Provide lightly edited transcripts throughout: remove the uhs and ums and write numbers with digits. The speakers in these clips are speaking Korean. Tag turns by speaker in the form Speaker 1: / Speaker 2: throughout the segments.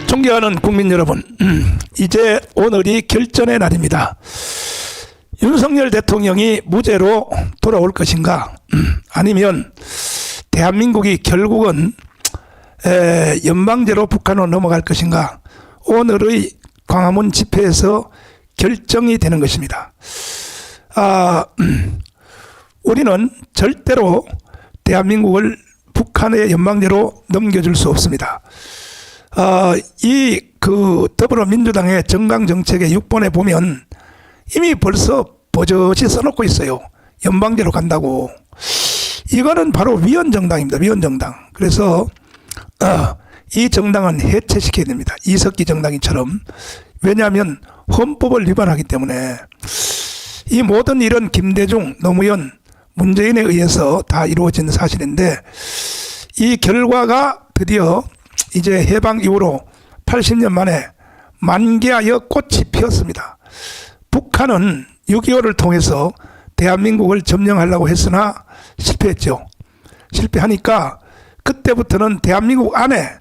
Speaker 1: 존경하는 국민 여러분, 이제 오늘이 결전의 날입니다. 윤석열 대통령이 무죄로 돌아올 것인가, 아니면 대한민국이 결국은 연방제로 북한으로 넘어갈 것인가, 오늘의 광화문 집회에서 결정이 되는 것입니다. 우리는 절대로 대한민국을 북한의 연방제로 넘겨줄 수 없습니다. 더불어민주당의 정강정책의 6번에 보면 이미 벌써 버젓이 써놓고 있어요. 연방제로 간다고. 이거는 바로 위헌정당입니다. 위헌정당. 그래서 이 정당은 해체시켜야 됩니다. 이석기 정당이처럼. 왜냐하면 헌법을 위반하기 때문에. 이 모든 일은 김대중, 노무현, 문재인에 의해서 다 이루어진 사실인데, 이 결과가 드디어 이제 해방 이후로 80년 만에 만개하여 꽃이 피었습니다. 북한은 6.25를 통해서 대한민국을 점령하려고 했으나 실패했죠. 실패하니까 그때부터는 대한민국 안에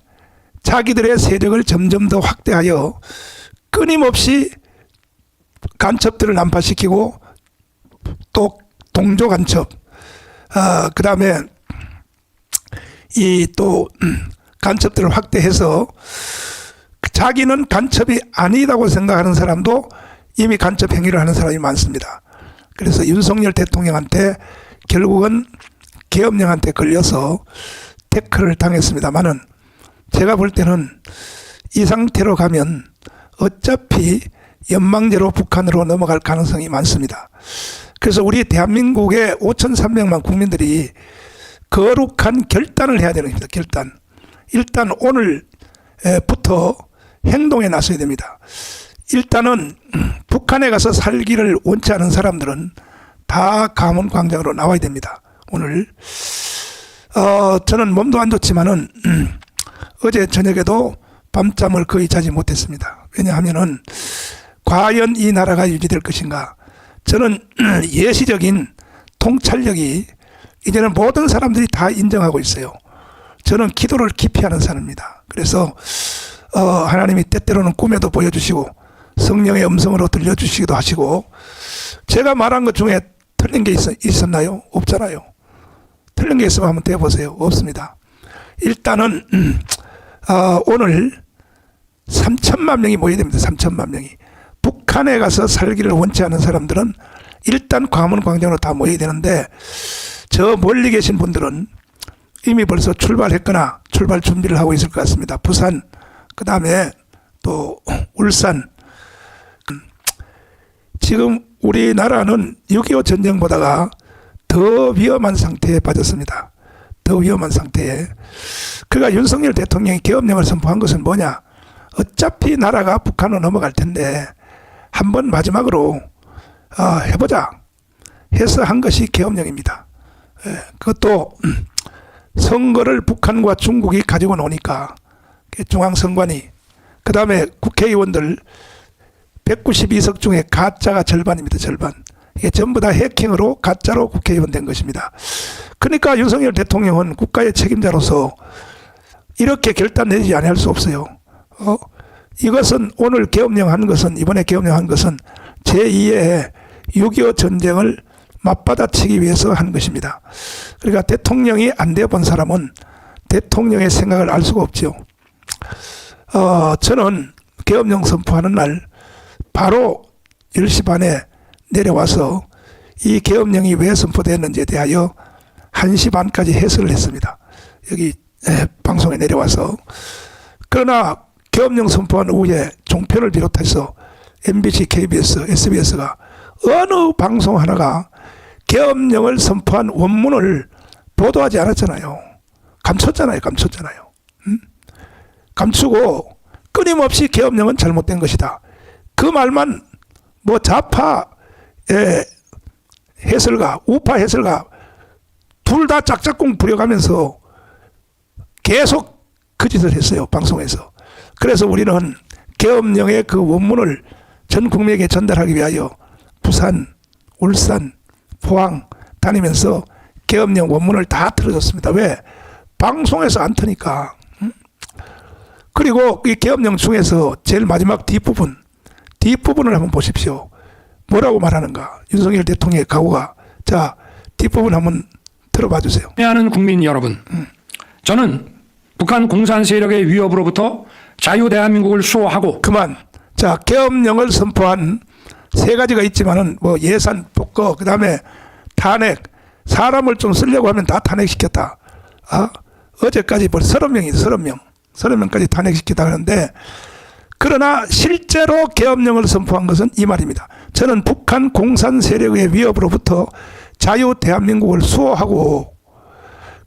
Speaker 1: 자기들의 세력을 점점 더 확대하여 끊임없이 간첩들을 난파시키고, 또 동조 간첩, 그 다음에 간첩들을 확대해서 자기는 간첩이 아니다고 생각하는 사람도 이미 간첩 행위를 하는 사람이 많습니다. 그래서 윤석열 대통령한테 결국은 계엄령한테 걸려서 태클을 당했습니다만은, 제가 볼 때는 이 상태로 가면 어차피 연방제로 북한으로 넘어갈 가능성이 많습니다. 그래서 우리 대한민국의 5,300만 국민들이 거룩한 결단을 해야 되는 겁니다. 결단. 일단 오늘부터 행동에 나서야 됩니다. 일단은 북한에 가서 살기를 원치 않은 사람들은 다 광화문광장으로 나와야 됩니다. 오늘 저는 몸도 안 좋지만은 어제 저녁에도 밤잠을 거의 자지 못했습니다. 왜냐하면은 과연 이 나라가 유지될 것인가. 저는 예시적인 통찰력이 이제는 모든 사람들이 다 인정하고 있어요. 저는 기도를 깊이 하는 사람입니다. 그래서 하나님이 때때로는 꿈에도 보여주시고 성령의 음성으로 들려주시기도 하시고, 제가 말한 것 중에 틀린 게 있었나요? 없잖아요. 틀린 게 있으면 한번 대보세요. 없습니다. 일단은 오늘 3천만 명이 모여야 됩니다. 3천만 명이. 북한에 가서 살기를 원치 않은 사람들은 일단 광화문광장으로 다 모여야 되는데, 저 멀리 계신 분들은 이미 벌써 출발했거나 출발 준비를 하고 있을 것 같습니다. 부산, 그 다음에 또 울산. 지금 우리나라는 6.25 전쟁보다가 더 위험한 상태에 빠졌습니다. 더 위험한 상태에. 그러니까 윤석열 대통령이 계엄령을 선포한 것은 뭐냐. 어차피 나라가 북한으로 넘어갈 텐데 한번 마지막으로 해보자 해서 한 것이 계엄령입니다. 그것도 선거를 북한과 중국이 가지고 노니까 중앙선관위, 그 다음에 국회의원들 192석 중에 가짜가 절반입니다. 절반. 이게 전부 다 해킹으로 가짜로 국회의원 된 것입니다. 그러니까 윤석열 대통령은 국가의 책임자로서 이렇게 결단 내리지 아니할 수 없어요. 이것은 오늘 계엄령 것은, 이번에 계엄령 한 것은 제2의 6.25 전쟁을 맞받아치기 위해서 한 것입니다. 그러니까 대통령이 안 되어본 사람은 대통령의 생각을 알 수가 없죠. 저는 계엄령 선포하는 날 바로 10시 반에 내려와서 이 계엄령이 왜 선포되었는지에 대하여 1시 반까지 해설을 했습니다. 여기 방송에 내려와서. 그러나 계엄령 선포한 후에 종편을 비롯해서 MBC, KBS, SBS가 어느 방송 하나가 계엄령을 선포한 원문을 보도하지 않았잖아요. 감췄잖아요. 감추고 끊임없이 계엄령은 잘못된 것이다. 그 말만 좌파 해설가, 우파 해설가 둘 다 짝짝꿍 부려가면서 계속 그 짓을 했어요. 방송에서. 그래서 우리는 계엄령의 그 원문을 전 국민에게 전달하기 위하여 부산, 울산, 포항 다니면서 계엄령 원문을 다 틀어줬습니다. 왜? 방송에서 안 트니까. 그리고 이 계엄령 중에서 제일 마지막 뒷부분을 한번 보십시오. 뭐라고 말하는가? 윤석열 대통령의 각오가. 자, 뒷부분 한번 들어봐 주세요.
Speaker 2: 하는 국민 여러분, 저는 북한 공산 세력의 위협으로부터 자유 대한민국을 수호하고
Speaker 1: 그만. 자, 계엄령을 선포한 세 가지가 있지만은 뭐 예산 폭거, 그다음에 탄핵, 사람을 좀 쓰려고 하면 다 탄핵시켰다. 어제까지 벌써 30명까지 탄핵시켰다 하는데, 그러나 실제로 계엄령을 선포한 것은 이 말입니다. 저는 북한 공산 세력의 위협으로부터 자유 대한민국을 수호하고,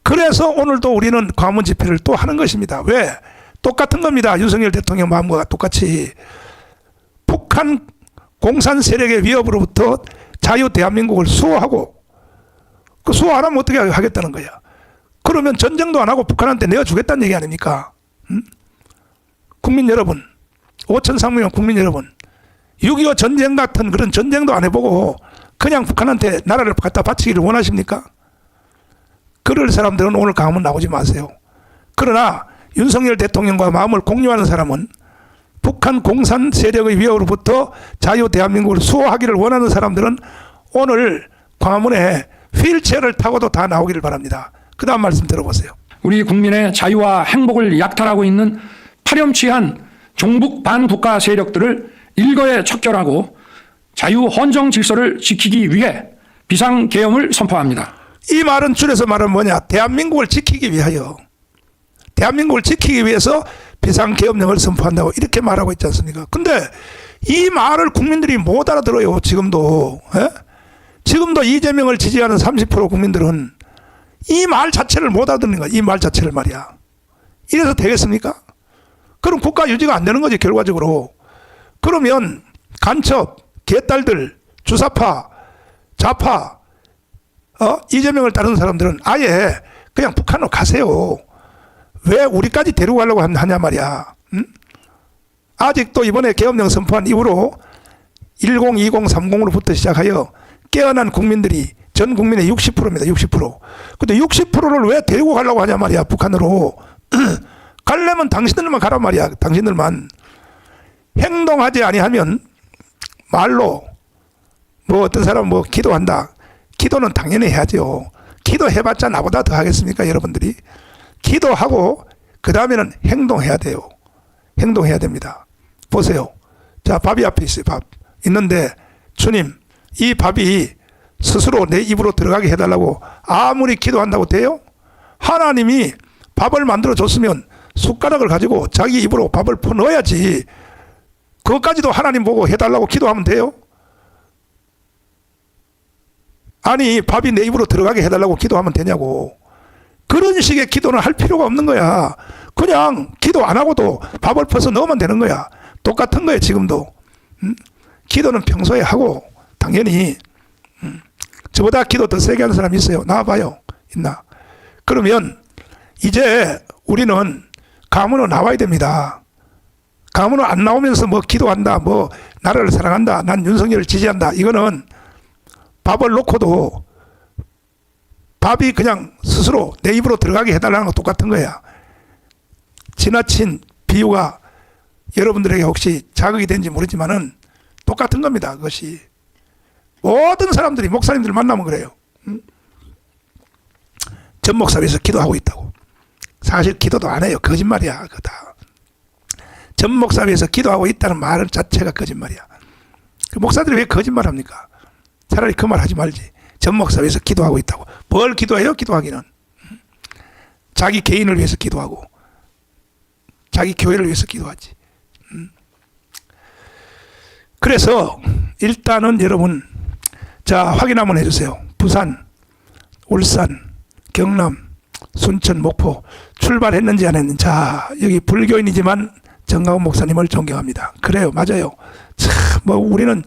Speaker 1: 그래서 오늘도 우리는 광화문 집회를 또 하는 것입니다. 왜? 똑같은 겁니다. 윤석열 대통령 마음과 똑같이 북한 공산 세력의 위협으로부터 자유 대한민국을 수호하고, 그 수호 안 하면 어떻게 하겠다는 거야. 그러면 전쟁도 안 하고 북한한테 내어주겠다는 얘기 아닙니까? 국민 여러분, 5,300만 국민 여러분, 6.25 전쟁 같은 그런 전쟁도 안 해보고 그냥 북한한테 나라를 갖다 바치기를 원하십니까? 그럴 사람들은 오늘 강화문 나오지 마세요. 그러나 윤석열 대통령과 마음을 공유하는 사람은 북한 공산 세력의 위협으로부터 자유 대한민국을 수호하기를 원하는 사람들은 오늘 광화문에 휠체어를 타고도 다 나오기를 바랍니다. 그 다음 말씀 들어보세요.
Speaker 2: 우리 국민의 자유와 행복을 약탈하고 있는 파렴치한 종북 반국가 세력들을 일거에 척결하고 자유 헌정 질서를 지키기 위해 비상계엄을 선포합니다.
Speaker 1: 이 말은 줄여서 말하면 뭐냐? 대한민국을 지키기 위하여, 대한민국을 지키기 위해서 비상계엄령을 선포한다고 이렇게 말하고 있지 않습니까? 근데 이 말을 국민들이 못 알아들어요. 지금도. 지금도 이재명을 지지하는 30% 국민들은 이 말 자체를 못 알아듣는 거야. 이 말 자체를 말이야. 이래서 되겠습니까? 그럼 국가 유지가 안 되는 거지, 결과적으로. 그러면 간첩, 개딸들, 주사파, 좌파, 이재명을 따르는 사람들은 아예 그냥 북한으로 가세요. 왜 우리까지 데리고 가려고 하냐 말이야. 아직도 이번에 계엄령 선포한 이후로 10, 20, 30으로부터 시작하여 깨어난 국민들이 전 국민의 60%입니다. 60%. 근데 60%를 왜 데리고 가려고 하냐 말이야, 북한으로. 가려면 당신들만 가란 말이야. 당신들만. 행동하지 아니하면 말로 뭐 어떤 사람 뭐 기도한다. 기도는 당연히 해야죠. 기도해봤자 나보다 더 하겠습니까, 여러분들이? 기도하고 그 다음에는 행동해야 돼요. 행동해야 됩니다. 보세요. 자, 밥이 앞에 있어요. 밥 있는데 주님, 이 밥이 스스로 내 입으로 들어가게 해달라고 아무리 기도한다고 돼요? 하나님이 밥을 만들어 줬으면 숟가락을 가지고 자기 입으로 밥을 퍼넣어야지. 그것까지도 하나님 보고 해달라고 기도하면 돼요? 아니, 밥이 내 입으로 들어가게 해달라고 기도하면 되냐고. 그런 식의 기도는 할 필요가 없는 거야. 그냥 기도 안 하고도 밥을 퍼서 넣으면 되는 거야. 똑같은 거예요, 지금도. 기도는 평소에 하고, 당연히. 저보다 기도 더 세게 하는 사람 있어요? 나와봐요. 있나? 그러면 이제 우리는 강문으로 나와야 됩니다. 강문으로 안 나오면서 뭐 기도한다, 뭐 나라를 사랑한다, 난 윤석열을 지지한다. 이거는 밥을 놓고도 밥이 그냥 스스로 내 입으로 들어가게 해달라는 거 똑같은 거야. 지나친 비유가 여러분들에게 혹시 자극이 된지 모르지만은 똑같은 겁니다. 그것이. 모든 사람들이 목사님들 만나면 그래요. 전 목사님에서 기도하고 있다고. 사실 기도도 안 해요. 거짓말이야. 그거 다. 전 목사님에서 기도하고 있다는 말 자체가 거짓말이야. 그 목사들이 왜 거짓말합니까? 차라리 그 말 하지 말지. 전 목사님에서 기도하고 있다고. 뭘 기도해요? 기도하기는. 자기 개인을 위해서 기도하고 자기 교회를 위해서 기도하지. 그래서 일단은 여러분, 자, 확인 한번 해주세요. 부산, 울산, 경남, 순천, 목포 출발했는지 안 했는지. 자, 여기 불교인이지만 정강훈 목사님을 존경합니다. 그래요, 맞아요. 참, 뭐 우리는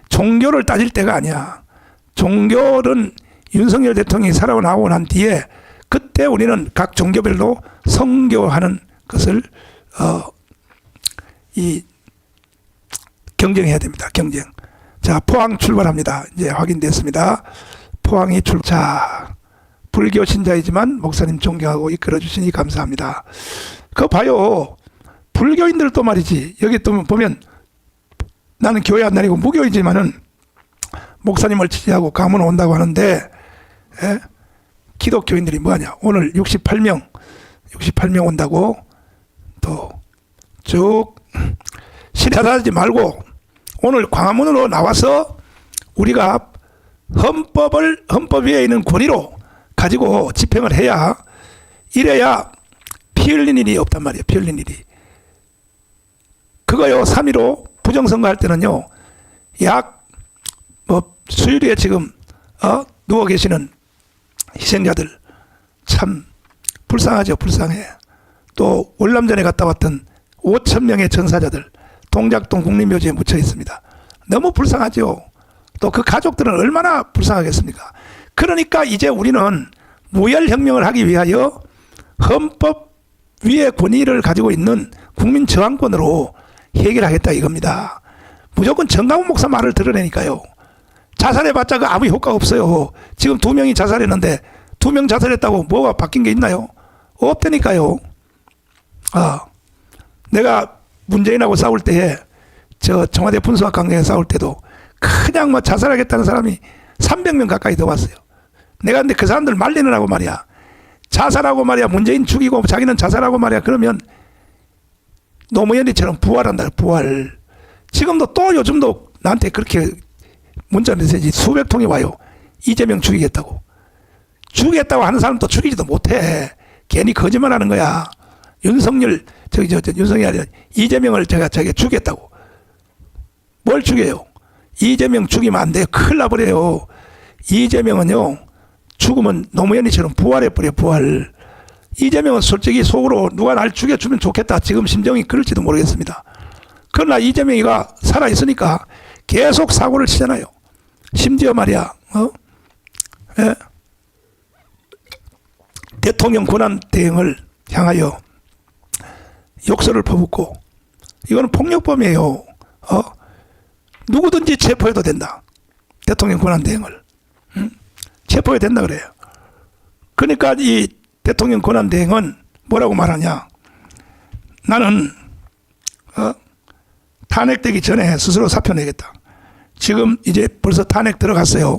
Speaker 1: 종교를 따질 때가 아니야. 종교는 윤석열 대통령이 살아나고 난 뒤에 그때 우리는 각 종교별로 선교하는 것을 경쟁해야 됩니다. 경쟁. 자, 포항 출발합니다. 이제 확인됐습니다. 포항이 자, 불교 신자이지만 목사님 존경하고 이끌어 주시니 감사합니다. 그거 봐요. 불교인들도 말이지, 여기 또 보면 나는 교회 안 다니고 무교이지만은 목사님을 지지하고 가문 온다고 하는데, 예? 기독교인들이 뭐하냐. 오늘 68명 온다고 또 쭉 시달하지 말고 오늘 광화문으로 나와서 우리가 헌법 위에 있는 권위로 가지고 집행을 해야, 이래야 피 흘린 일이 없단 말이에요. 피 흘린 일이. 그거요, 3.15 부정선거 할 때는요, 수유리에 지금 누워 계시는 희생자들 참 불쌍하죠. 불쌍해. 또 월남전에 갔다 왔던 5,000명의 전사자들 동작동 국립묘지에 묻혀 있습니다. 너무 불쌍하죠. 또 그 가족들은 얼마나 불쌍하겠습니까? 그러니까 이제 우리는 무혈혁명을 하기 위하여 헌법 위의 권위를 가지고 있는 국민 저항권으로 해결하겠다 이겁니다. 무조건 정강훈 목사 말을 들으려니까요. 자살해봤자 그 아무 효과가 없어요. 지금 2명이 자살했는데 2명 자살했다고 뭐가 바뀐 게 있나요? 없다니까요. 내가 문재인하고 싸울 때에 저 청와대 분수학 강령에 싸울 때도 그냥 뭐 자살하겠다는 사람이 300명 가까이 더 왔어요. 내가 근데 그 사람들 말리느라고 말이야. 자살하고 말이야. 문재인 죽이고 자기는 자살하고 말이야. 그러면 노무현이처럼 부활한다. 부활. 지금도 또 요즘도 나한테 그렇게 문자 메시지 수백 통이 와요. 이재명 죽이겠다고. 죽이겠다고 하는 사람도 죽이지도 못해. 괜히 거짓말하는 거야. 윤석열이 아니라 이재명을 제가 죽였다고. 뭘 죽여요? 이재명 죽이면 안 돼요. 큰일 나버려요. 이재명은요, 죽으면 노무현이처럼 부활해버려. 부활. 이재명은 솔직히 속으로 누가 날 죽여주면 좋겠다. 지금 심정이 그럴지도 모르겠습니다. 그러나 이재명이가 살아있으니까 계속 사고를 치잖아요. 심지어 말이야, 예? 대통령 권한 대행을 향하여 욕설을 퍼붓고, 이거는 폭력범이에요. 누구든지 체포해도 된다. 대통령 권한 대행을. 체포해도 된다 그래요. 그러니까 이 대통령 권한 대행은 뭐라고 말하냐. 나는 탄핵되기 전에 스스로 사표 내겠다. 지금 이제 벌써 탄핵 들어갔어요.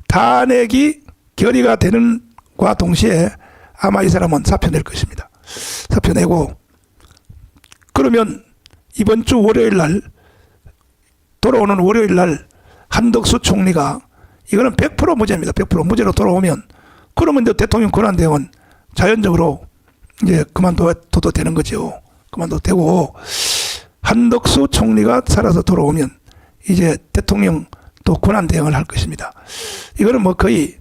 Speaker 1: 탄핵이 결의가 되는과 동시에 아마 이 사람은 사표 낼 것입니다. 사표 내고, 그러면 이번 주 월요일 날, 돌아오는 월요일 날 한덕수 총리가, 이거는 100% 무죄입니다. 100% 무죄로 돌아오면, 그러면 이제 대통령 권한대행은 자연적으로 이제 그만둬도 되는 거죠. 그만둬도 되고, 한덕수 총리가 살아서 돌아오면 이제 대통령 또 권한대행을 할 것입니다. 이거는 뭐 거의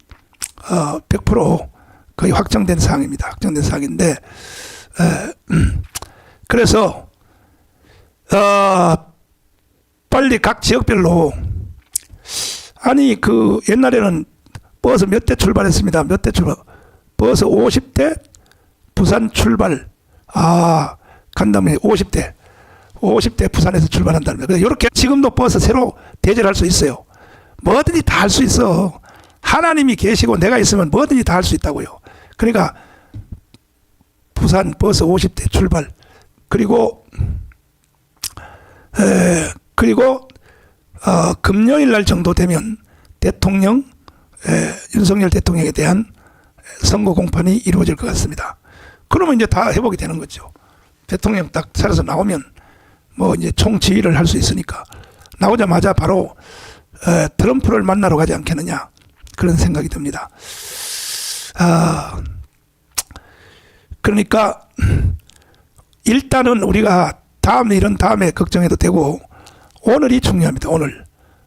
Speaker 1: 100% 거의 확정된 사항입니다. 확정된 사항인데, 그래서 빨리 각 지역별로, 아니 그 옛날에는 버스 몇 대 출발했습니다. 몇 대 출발. 버스 50대 부산 출발. 간다면 50대 부산에서 출발한다는 거예요. 이렇게 지금도 버스 새로 대절할 수 있어요. 뭐든지 다 할 수 있어. 하나님이 계시고 내가 있으면 뭐든지 다 할 수 있다고요. 그러니까 부산 버스 50대 출발. 그리고 금요일 날 정도 되면 윤석열 대통령에 대한 선거 공판이 이루어질 것 같습니다. 그러면 이제 다 회복이 되는 거죠. 대통령 딱 살아서 나오면 뭐 이제 총지휘를 할 수 있으니까 나오자마자 바로 트럼프를 만나러 가지 않겠느냐, 그런 생각이 듭니다. 그러니까 일단은 우리가 다음 일은 다음에 걱정해도 되고, 오늘이 중요합니다.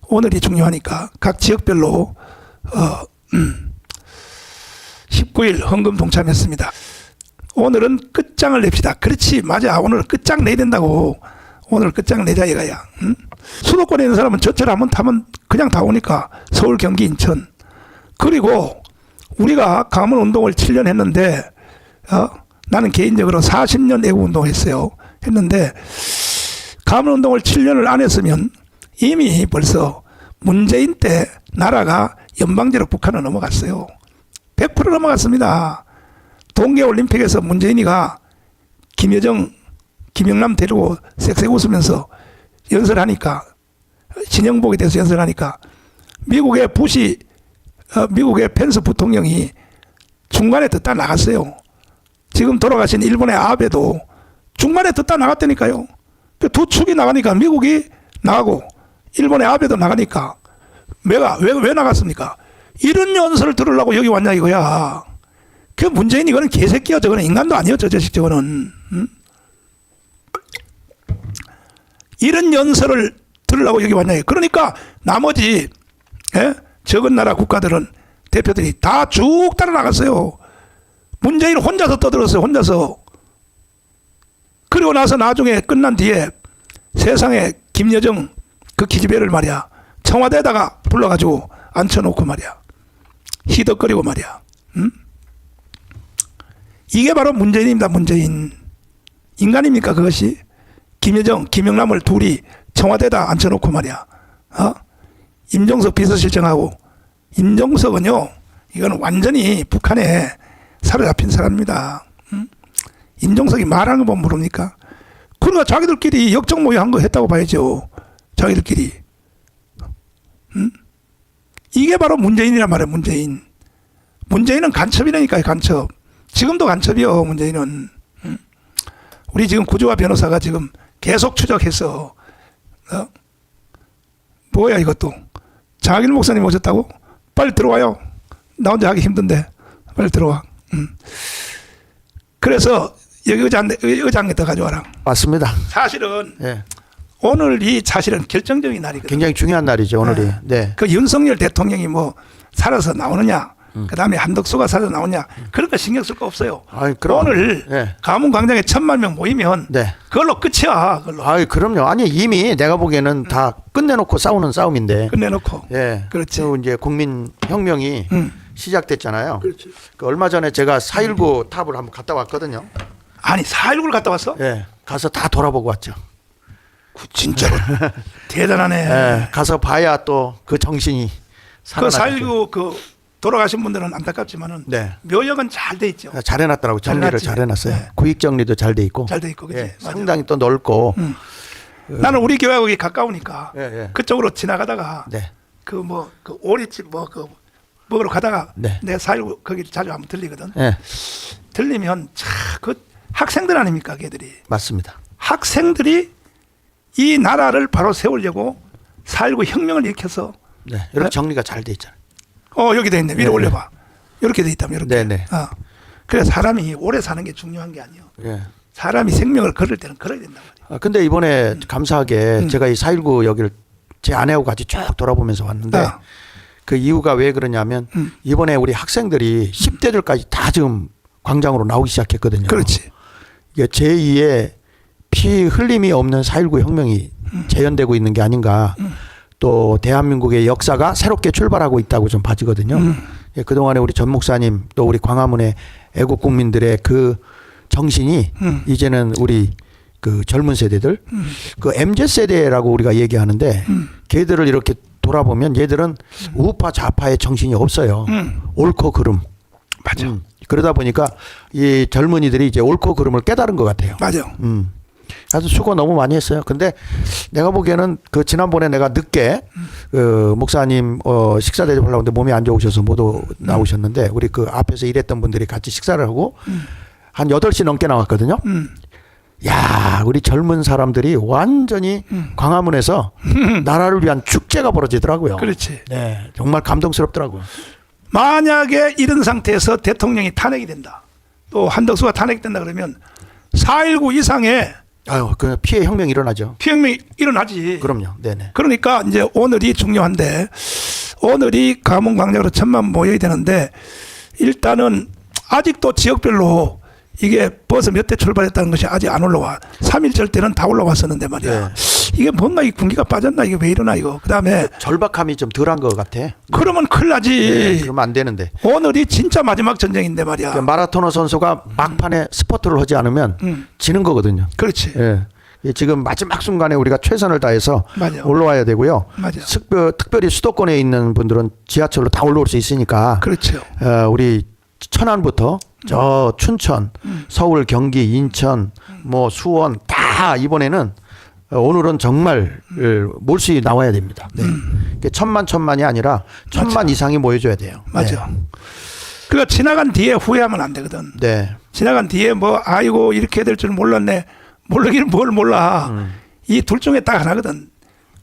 Speaker 1: 오늘이 중요하니까 각 지역별로 19일 헌금 동참했습니다. 오늘은 끝장을 냅시다. 그렇지, 맞아. 오늘 끝장 내야 된다고. 오늘 끝장 내자 이거야. 수도권에 있는 사람은 전철 한번 타면 그냥 다 오니까, 서울, 경기, 인천. 그리고 우리가 가문 운동을 7년 했는데, 나는 개인적으로 40년 애국 운동을 했는데, 가문 운동을 7년을 안 했으면 이미 벌써 문재인 때 나라가 연방제로 북한을 넘어갔어요. 100% 넘어갔습니다. 동계올림픽에서 문재인이가 김여정 김영남 데리고 쌕쌕 웃으면서 연설하니까, 진영복에 대해서 연설하니까 미국의 미국의 펜스 부통령이 중간에 듣다 나갔어요. 지금 돌아가신 일본의 아베도 중간에 듣다 나갔다니까요. 그 두 축이 나가니까 미국이 나가고 일본의 아베도 나가니까 왜 나갔습니까? 이런 연설을 들으려고 여기 왔냐 이거야. 그 문재인 이거는 개새끼야. 저거는 인간도 아니에요. 저 자식 저거는. 이런 연설을 들으려고 여기 왔냐. 그러니까 나머지 적은 나라 국가들은 대표들이 다 쭉 따라 나갔어요. 문재인 혼자서 떠들었어요. 혼자서. 그리고 나서 나중에 끝난 뒤에 세상에 김여정 그 기집애를 말이야 청와대에다가 불러가지고 앉혀놓고 말이야 희덕거리고 말이야. 이게 바로 문재인입니다. 문재인. 인간입니까 그것이? 김여정, 김영남을 둘이 청와대에다 앉혀놓고 말이야. 임종석 비서실장하고. 임종석은요 이건 완전히 북한에 사로잡힌 사람입니다. 임종석이 말하는 거 보면 모릅니까? 그러니까 자기들끼리 역적 모의한 거 했다고 봐야죠. 자기들끼리. 이게 바로 문재인이란 말이에요. 문재인. 문재인은 간첩이라니까요. 간첩. 지금도 간첩이요. 문재인은. 우리 지금 구조화 변호사가 지금 계속 추적해서 뭐야 이것도. 장학일 목사님 오셨다고? 빨리 들어와요. 나 혼자 하기 힘든데 빨리 들어와. 그래서 여기 의자 한 개 더 가져와라.
Speaker 3: 맞습니다.
Speaker 1: 사실은
Speaker 3: 네.
Speaker 1: 오늘이 사실은 결정적인 날이거든요.
Speaker 3: 굉장히 중요한 날이죠 오늘이. 네.
Speaker 1: 그 윤석열 대통령이 뭐 살아서 나오느냐, 그다음에 한덕수가 살아서 나오냐 그런 거 신경 쓸 거 없어요.
Speaker 3: 아이, 그럼.
Speaker 1: 오늘
Speaker 3: 네.
Speaker 1: 가문광장에 1,000만 명 모이면
Speaker 3: 네.
Speaker 1: 그걸로 끝이야. 그걸로
Speaker 3: 아이 그럼요. 아니 이미 내가 보기에는 다 끝내놓고 싸우는 싸움인데.
Speaker 1: 끝내놓고.
Speaker 3: 예.
Speaker 1: 그렇지.
Speaker 3: 또 이제 국민혁명이 시작됐잖아요.
Speaker 1: 그렇지.
Speaker 3: 그 얼마 전에 제가 4.19 탑을 한번 갔다 왔거든요.
Speaker 1: 아니 4.19를 갔다 왔어?
Speaker 3: 예. 가서 다 돌아보고 왔죠.
Speaker 1: 진짜로 대단하네.
Speaker 3: 예. 가서 봐야 또 그 정신이
Speaker 1: 그
Speaker 3: 살아나죠.
Speaker 1: 4.19 그 돌아가신 분들은 안타깝지만은
Speaker 3: 네.
Speaker 1: 묘역은 잘 돼 있죠.
Speaker 3: 잘 해놨더라고. 정리를
Speaker 1: 잘해놨지.
Speaker 3: 잘 해놨어요.
Speaker 1: 네.
Speaker 3: 구익 정리도 잘 돼 있고.
Speaker 1: 잘 돼 있고 그지.
Speaker 3: 예. 상당히 또 넓고.
Speaker 1: 나는 우리 교회하고 거기 가까우니까
Speaker 3: 예, 예.
Speaker 1: 그쪽으로 지나가다가
Speaker 3: 네.
Speaker 1: 그 오리집 먹으러 가다가
Speaker 3: 네.
Speaker 1: 내가 4.19 거기 자주 한번 들리거든.
Speaker 3: 예.
Speaker 1: 들리면 그 학생들 아닙니까 걔들이.
Speaker 3: 맞습니다.
Speaker 1: 학생들이 이 나라를 바로 세우려고 4.19 혁명을 일으켜서
Speaker 3: 네. 이렇게 정리가 잘 돼 있잖아요.
Speaker 1: 여기 돼 있네. 위로
Speaker 3: 네,
Speaker 1: 올려봐. 이렇게 돼 있다면 이렇게.
Speaker 3: 네, 네.
Speaker 1: 그래 사람이 오래 사는 게 중요한 게 아니에요.
Speaker 3: 예.
Speaker 1: 사람이 생명을 걸을 때는 걸어야 된단 말이에요.
Speaker 3: 근데 이번에 감사하게 제가 이 4.19 여기를 제 아내하고 같이 쭉 돌아보면서 왔는데 그 이유가 왜 그러냐면 이번에 우리 학생들이 10대들까지 다 지금 광장으로 나오기 시작했거든요.
Speaker 1: 그렇지.
Speaker 3: 이게 제2의 피 흘림이 없는 4.19 혁명이 재현되고 있는 게 아닌가. 또 대한민국의 역사가 새롭게 출발하고 있다고 좀 봐지거든요. 예, 그동안에 우리 전 목사님 또 우리 광화문의 애국 국민들의 그 정신이 이제는 우리 그 젊은 세대들 그 MZ세대라고 우리가 얘기하는데 걔들을 이렇게 돌아보면 얘들은 우파 좌파의 정신이 없어요. 옳고 그름.
Speaker 1: 맞아.
Speaker 3: 그러다 보니까 이 젊은이들이 이제 옳고 그름을 깨달은 것 같아요.
Speaker 1: 맞아.
Speaker 3: 아주 수고 너무 많이 했어요. 근데 내가 보기에는 그 지난번에 내가 늦게 그 목사님 식사 대접하려고 하는데 몸이 안 좋으셔서 못 나오셨는데 우리 그 앞에서 일했던 분들이 같이 식사를 하고 한 8시 넘게 나왔거든요. 야, 우리 젊은 사람들이 완전히 광화문에서 나라를 위한 축제가 벌어지더라고요.
Speaker 1: 그렇지.
Speaker 3: 네, 정말 감동스럽더라고요.
Speaker 1: 만약에 이런 상태에서 대통령이 탄핵이 된다. 또 한덕수가 탄핵이 된다 그러면 4.19 이상의
Speaker 3: 아유, 그 피해 혁명이 일어나죠.
Speaker 1: 피혁명이 일어나지.
Speaker 3: 그럼요. 네네.
Speaker 1: 그러니까 이제 오늘이 중요한데 오늘이 가문광장으로 1,000만 모여야 되는데 일단은 아직도 지역별로 이게 버스 몇 대 출발했다는 것이 아직 안 올라와. 3.1절 때는 다 올라왔었는데 말이야. 이게 뭔가 이 군기가 빠졌나 이게 왜 이러나 이거. 그다음에
Speaker 3: 절박함이 좀 덜한 것 같아.
Speaker 1: 그러면 큰일 나지.
Speaker 3: 네, 그러면 안 되는데.
Speaker 1: 오늘이 진짜 마지막 전쟁인데 말이야.
Speaker 3: 그러니까 마라토너 선수가 막판에 스퍼트를 하지 않으면 지는 거거든요.
Speaker 1: 그렇지.
Speaker 3: 예. 지금 마지막 순간에 우리가 최선을 다해서
Speaker 1: 맞아.
Speaker 3: 올라와야 되고요.
Speaker 1: 맞아.
Speaker 3: 특별히 수도권에 있는 분들은 지하철로 다 올라올 수 있으니까
Speaker 1: 그렇죠.
Speaker 3: 우리 천안부터 저 춘천, 서울, 경기, 인천, 뭐 수원 다 다 이번에는 오늘은 정말 몰수이 나와야 됩니다. 네. 이게 천만이 아니라 1000만 이상이 모여줘야 돼요.
Speaker 1: 맞아.
Speaker 3: 네.
Speaker 1: 그러니까 지나간 뒤에 후회하면 안 되거든.
Speaker 3: 네.
Speaker 1: 지나간 뒤에 뭐 아이고 이렇게 될 줄 몰랐네. 모르긴 뭘 몰라. 이 둘 중에 딱 하나거든.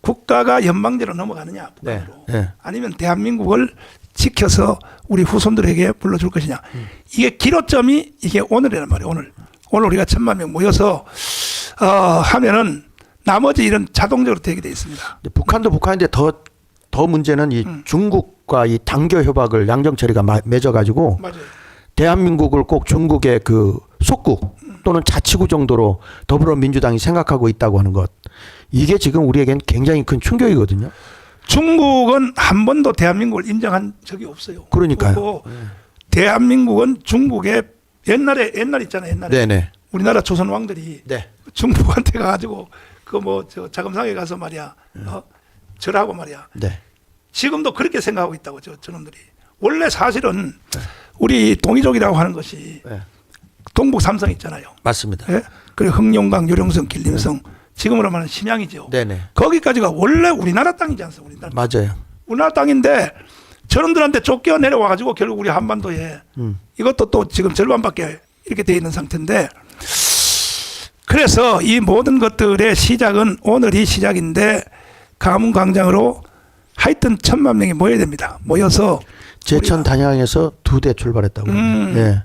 Speaker 1: 국가가 연방제로 넘어가느냐 북한으로.
Speaker 3: 네.
Speaker 1: 아니면 대한민국을 지켜서 우리 후손들에게 불러줄 것이냐. 이게 기로점이 이게 오늘이란 말이에요. 오늘 우리가 1000만 명 모여서 하면은 나머지 일은 자동적으로 되게 돼 있습니다.
Speaker 3: 북한도 북한인데 더 문제는 이 중국과 이 단교 협약을 양정철이가 맺어가지고
Speaker 1: 맞아요.
Speaker 3: 대한민국을 꼭 중국의 그 속국 또는 자치구 정도로 더불어민주당이 생각하고 있다고 하는 것. 이게 지금 우리에겐 굉장히 큰 충격이거든요.
Speaker 1: 중국은 한 번도 대한민국을 인정한 적이 없어요.
Speaker 3: 그러니까요.
Speaker 1: 그리고 대한민국은 중국의 옛날 있잖아요. 옛날에
Speaker 3: 네네.
Speaker 1: 우리나라 조선 왕들이
Speaker 3: 네.
Speaker 1: 중국한테 가가지고 그 뭐 저 자금상에 가서 말이야 절하고 말이야.
Speaker 3: 네.
Speaker 1: 지금도 그렇게 생각하고 있다고 저놈들이. 원래 사실은 우리 동이족이라고 하는 것이
Speaker 3: 네.
Speaker 1: 동북 삼성 있잖아요.
Speaker 3: 맞습니다.
Speaker 1: 예? 그리고 흥룡강, 요령성, 길림성 지금으로 말하는 심양이죠.
Speaker 3: 네네.
Speaker 1: 거기까지가 원래 우리나라 땅이지 않습니까?
Speaker 3: 맞아요.
Speaker 1: 우리나라 땅인데 저놈들한테 쫓겨 내려와가지고 결국 우리 한반도에 이것도 또 지금 절반밖에 이렇게 돼 있는 상태인데 그래서 이 모든 것들의 시작은 오늘이 시작인데 가문광장으로 하여튼 1000만 명이 모여야 됩니다. 모여서
Speaker 3: 제천 단양에서 2대 출발했다고. 예.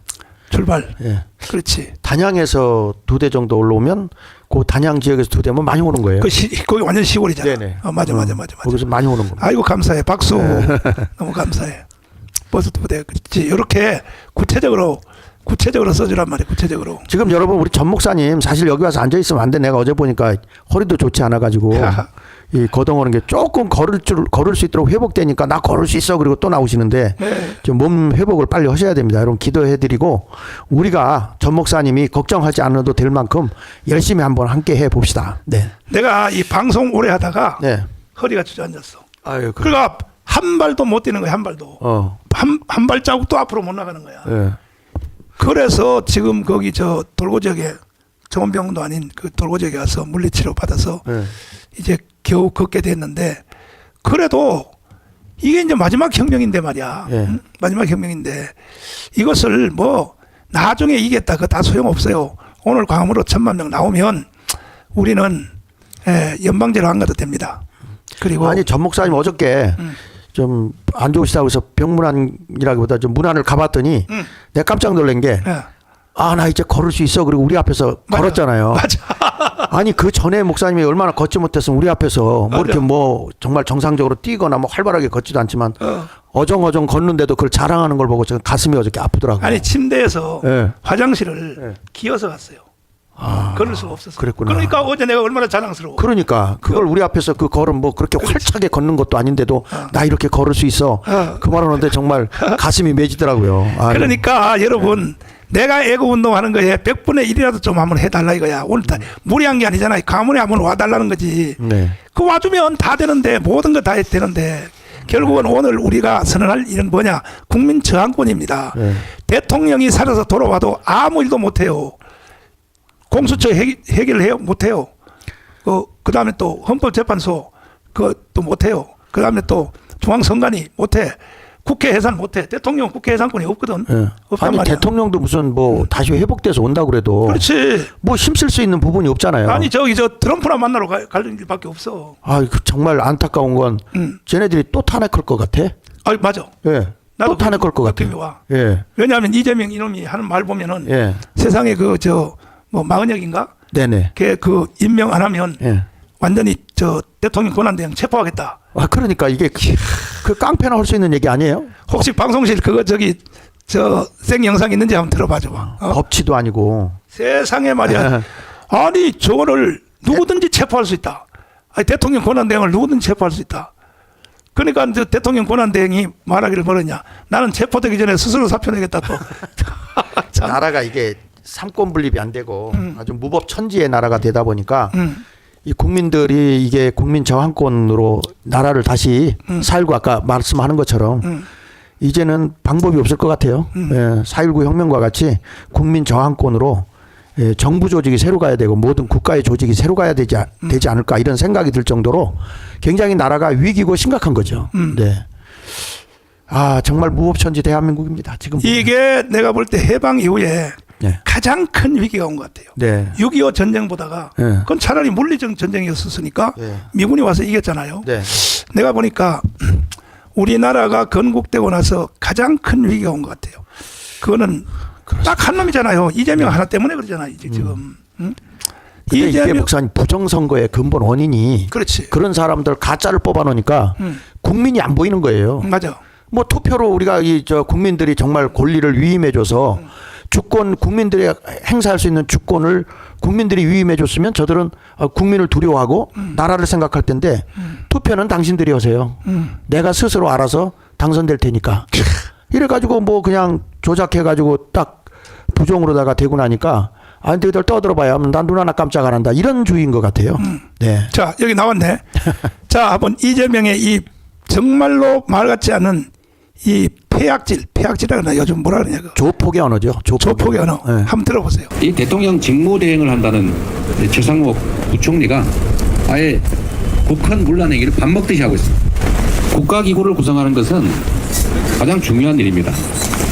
Speaker 1: 출발.
Speaker 3: 예.
Speaker 1: 그렇지.
Speaker 3: 단양에서 2대 정도 올라오면 그 단양 지역에서 2대면 많이 오는 거예요.
Speaker 1: 거기 완전 시골이잖아.
Speaker 3: 네네.
Speaker 1: 맞아.
Speaker 3: 거기서 많이 오는 겁니다.
Speaker 1: 아이고 감사해. 박수. 너무 감사해. 버스 2대. 그렇지. 이렇게 구체적으로 써주란 말이에요. 구체적으로.
Speaker 3: 지금 여러분 우리 전 목사님 사실 여기 와서 앉아 있으면 안 돼. 내가 어제 보니까 허리도 좋지 않아 가지고 이 거동하는 게 조금 걸을 수 있도록 회복되니까 나 걸을 수 있어 그리고 또 나오시는데
Speaker 1: 네.
Speaker 3: 좀 몸 회복을 빨리 하셔야 됩니다. 여러분 기도해드리고 우리가 전 목사님이 걱정하지 않아도 될 만큼 열심히 한번 함께 해 봅시다. 네.
Speaker 1: 내가 이 방송 오래 하다가
Speaker 3: 네.
Speaker 1: 허리가 주저앉았어.
Speaker 3: 아유.
Speaker 1: 그러니까 한 발도 못 뛰는 거야. 한 발도. 한 발자국도 앞으로 못 나가는 거야.
Speaker 3: 네.
Speaker 1: 그래서 지금 거기 저 돌고지역에 좋은 병도 아닌 그 돌고지역에 가서 물리치료 받아서
Speaker 3: 네.
Speaker 1: 이제 겨우 걷게 됐는데 그래도 이게 이제 마지막 혁명인데 말이야.
Speaker 3: 예.
Speaker 1: 응? 마지막 혁명인데 이것을 뭐 나중에 이겼다 그거 다 소용없어요. 오늘 광음으로 1000만 명 나오면 우리는 연방제로 안 가도 됩니다. 그리고
Speaker 3: 아니 전 목사님 어저께 좀 안 좋으시다고 해서 병문안이라기보다 좀 문안을 가봤더니 내가 깜짝 놀란 게 나 이제 걸을 수 있어. 그리고 우리 앞에서
Speaker 1: 맞아.
Speaker 3: 걸었잖아요.
Speaker 1: 맞아.
Speaker 3: 아니 그 전에 목사님이 얼마나 걷지 못했으면 우리 앞에서 뭐
Speaker 1: 맞아.
Speaker 3: 이렇게 뭐 정말 정상적으로 뛰거나 뭐 활발하게 걷지도 않지만 어정어정 걷는데도 그걸 자랑하는 걸 보고 제가 가슴이 어저께 아프더라고요.
Speaker 1: 아니 침대에서
Speaker 3: 예.
Speaker 1: 화장실을
Speaker 3: 예.
Speaker 1: 기어서 갔어요. 걸을 수가 없었어.
Speaker 3: 그랬구나.
Speaker 1: 그러니까 어제 내가 얼마나 자랑스러워.
Speaker 3: 그러니까 그걸 우리 앞에서 그 걸음 뭐 그렇게 활차게 걷는 것도 아닌데도 나 이렇게 걸을 수 있어. 그 말하는데 정말 가슴이 맺히더라고요. 아유.
Speaker 1: 그러니까 여러분 내가 애국 운동하는 거에 100분의 1이라도 좀 한번 해달라 이거야. 오늘 다 무리한 게 아니잖아요. 가문에 한번 와달라는 거지.
Speaker 3: 네.
Speaker 1: 그 와주면 다 되는데 모든 거 다 되는데 결국은 오늘 우리가 선언할 일은 뭐냐. 국민 저항권입니다.
Speaker 3: 네.
Speaker 1: 대통령이 살아서 돌아와도 아무 일도 못해요. 공수처 해결을 해요? 못해요. 그 다음에 또 헌법재판소 그것도 못해요. 그 다음에 또 중앙선관위 못해. 국회 해산 못해. 대통령 국회 해산권이 없거든.
Speaker 3: 네.
Speaker 1: 없단
Speaker 3: 아니
Speaker 1: 말이야.
Speaker 3: 대통령도 무슨 뭐 다시 회복돼서 온다고 그래도
Speaker 1: 그렇지.
Speaker 3: 뭐 힘쓸 수 있는 부분이 없잖아요.
Speaker 1: 아니 저 트럼프나 만나러 갈 일밖에 없어.
Speaker 3: 정말 안타까운 건 쟤네들이 또 탄핵할 것 같아.
Speaker 1: 맞아.
Speaker 3: 예. 또 탄핵할 것
Speaker 1: 느낌이
Speaker 3: 같아요.
Speaker 1: 와.
Speaker 3: 예.
Speaker 1: 왜냐하면 이재명 이놈이 하는 말 보면은
Speaker 3: 예.
Speaker 1: 세상에 뭐 마은혁인가?
Speaker 3: 네네.
Speaker 1: 걔 임명 안 하면
Speaker 3: 예.
Speaker 1: 완전히 대통령 권한대행 체포하겠다.
Speaker 3: 그러니까 이게 그 깡패나 할 수 있는 얘기 아니에요?
Speaker 1: 혹시 방송실 생 영상 있는지 한번 들어봐줘 봐.
Speaker 3: 법치도 아니고.
Speaker 1: 세상에 말이야. 아니 저거를 누구든지 체포할 수 있다. 아니, 대통령 권한대행을 누구든지 체포할 수 있다. 그러니까 이제 대통령 권한대행이 말하기를 뭐랬냐. 나는 체포되기 전에 스스로 사표 내겠다 또.
Speaker 3: 나라가 이게 삼권 분립이 안 되고 아주 무법천지의 나라가 되다 보니까 이 국민들이 이게 국민 저항권으로 나라를 다시 살고 아까 말씀하는 것처럼 이제는 방법이 없을 것 같아요. 예, 4.19 혁명과 같이 국민 저항권으로 예, 정부 조직이 새로 가야 되고 모든 국가의 조직이 새로 가야 되지 않을까 이런 생각이 들 정도로 굉장히 나라가 위기고 심각한 거죠. 네. 아 정말 무법천지 대한민국입니다. 지금
Speaker 1: 이게 내가 볼 때 해방 이후에
Speaker 3: 네.
Speaker 1: 가장 큰 위기가 온 것 같아요.
Speaker 3: 네.
Speaker 1: 6.25 전쟁보다가
Speaker 3: 네.
Speaker 1: 그건 차라리 물리적 전쟁이었으니까
Speaker 3: 네.
Speaker 1: 미군이 와서 이겼잖아요.
Speaker 3: 네.
Speaker 1: 내가 보니까 우리나라가 건국되고 나서 가장 큰 위기가 온 것 같아요. 그거는 딱 한 놈이잖아요. 이재명 하나 때문에 그러잖아요. 지금. 응?
Speaker 3: 근데 이게 목사님 부정선거의 근본 원인이
Speaker 1: 그렇지.
Speaker 3: 그런 사람들 가짜를 뽑아놓으니까 국민이 안 보이는 거예요.
Speaker 1: 맞아.
Speaker 3: 뭐 투표로 우리가 국민들이 정말 권리를 위임해줘서 주권 국민들이 행사할 수 있는 주권을 국민들이 위임해줬으면 저들은 국민을 두려워하고 나라를 생각할 텐데 투표는 당신들이 하세요. 내가 스스로 알아서 당선될 테니까. 이래가지고 뭐 그냥 조작해가지고 딱 부정으로다가 되고 나니까 너희들 떠들어봐야 난 눈 하나 깜짝 안 한다 이런 주의인 것 같아요. 네.
Speaker 1: 자 여기 나왔네. 자 한번 이재명의 이 정말로 말 같지 않은 이 폐악질이라나 요즘 뭐라 그러냐 그
Speaker 3: 조폭의 언어죠.
Speaker 1: 조폭의 언어.
Speaker 3: 네.
Speaker 1: 한번 들어보세요.
Speaker 4: 이 대통령 직무대행을 한다는 최상목 부총리가 아예 국헌 문란 행위를 밥 먹듯이 하고 있습니다. 국가기구를 구성하는 것은 가장 중요한 일입니다.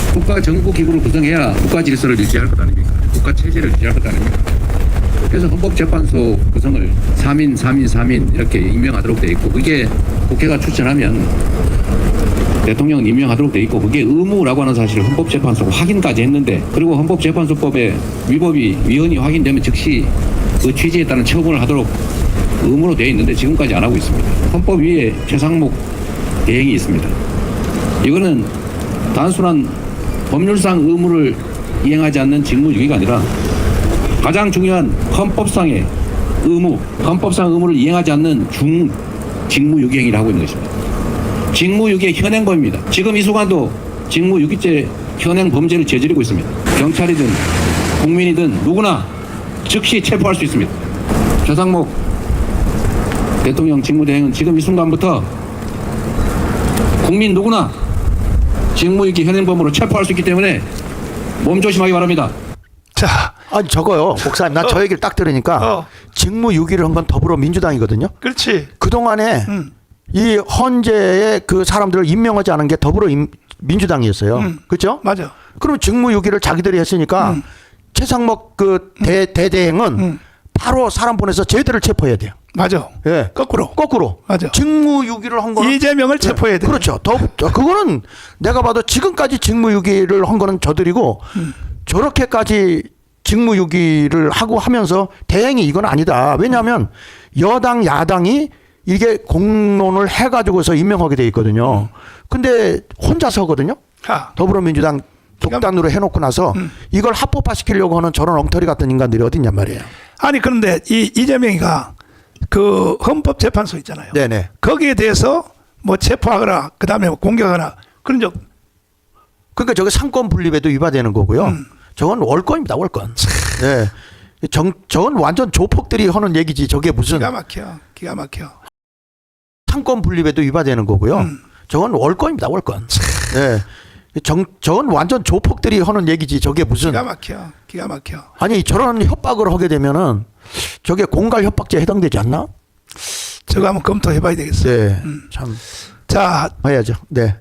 Speaker 4: 국가정부기구를 구성해야 국가 질서를 유지할 것 아닙니까? 국가 체제를 유지할 것 아닙니까? 그래서 헌법재판소 구성을 3인 이렇게 임명하도록 돼 있고 그게 국회가 추천하면 대통령은 임명하도록 돼 있고 그게 의무라고 하는 사실을 헌법재판소가 확인까지 했는데 그리고 헌법재판소법에 위헌이 확인되면 즉시 그 취지에 따른 처분을 하도록 의무로 돼 있는데 지금까지 안 하고 있습니다. 헌법 위에 최상목 대행이 있습니다. 이거는 단순한 법률상 의무를 이행하지 않는 직무유기가 아니라 가장 중요한 헌법상의 헌법상 의무를 이행하지 않는 직무유기 행위를 하고 있는 것입니다. 직무유기의 현행범입니다. 지금 이 순간도 직무유기죄 현행 범죄를 저지르고 있습니다. 경찰이든 국민이든 누구나 즉시 체포할 수 있습니다. 최상목 대통령 직무대행은 지금 이 순간부터 국민 누구나 직무유기 현행범으로 체포할 수 있기 때문에 몸조심하기 바랍니다.
Speaker 1: 자,
Speaker 3: 아니 저거요. 목사님 나 저 얘기를 딱 들으니까 직무유기를 한 건 더불어민주당이거든요.
Speaker 1: 그렇지.
Speaker 3: 그동안에 이 헌재의 그 사람들을 임명하지 않은 게 더불어민주당이었어요. 그렇죠?
Speaker 1: 맞아.
Speaker 3: 그럼 직무유기를 자기들이 했으니까 최상목 그 대대행은 바로 사람 보내서 쟤들을 체포해야 돼요.
Speaker 1: 맞아.
Speaker 3: 예. 거꾸로.
Speaker 1: 맞아.
Speaker 3: 직무유기를 한 거는
Speaker 1: 이재명을 체포해야 돼.
Speaker 3: 그렇죠. 그거는 내가 봐도 지금까지 직무유기를 한 거는 저들이고 저렇게까지 직무유기를 하고 하면서 대행이 이건 아니다. 왜냐하면 여당 야당이 이게 공론을 해가지고서 임명하게 돼 있거든요. 근데 혼자서 하거든요. 더불어민주당 독단으로 해놓고 나서 이걸 합법화시키려고 하는 저런 엉터리 같은 인간들이 어딨냔 말이에요.
Speaker 1: 아니 그런데 이재명이가 그 헌법재판소 있잖아요.
Speaker 3: 네네.
Speaker 1: 거기에 대해서 뭐 체포하거나 그다음에 공격하거나 그런 적.
Speaker 3: 그러니까 저게 상권 분립에도 위반되는 거고요. 저건 월권입니다. 월권. 네. 저건 완전 조폭들이 하는 얘기지. 저게 무슨
Speaker 1: 기가 막혀.
Speaker 3: 상권 분립에도 위반되는 거고요. 저건 월권입니다. 월권. 네. 저건 완전 조폭들이 하는 얘기지. 저게 무슨
Speaker 1: 기가 막혀.
Speaker 3: 아니 저런 협박을 하게 되면은 저게 공갈 협박죄에 해당되지 않나?
Speaker 1: 저거 한번 검토해봐야 되겠어요.
Speaker 3: 네. 참
Speaker 1: 자,
Speaker 3: 해야죠. 네.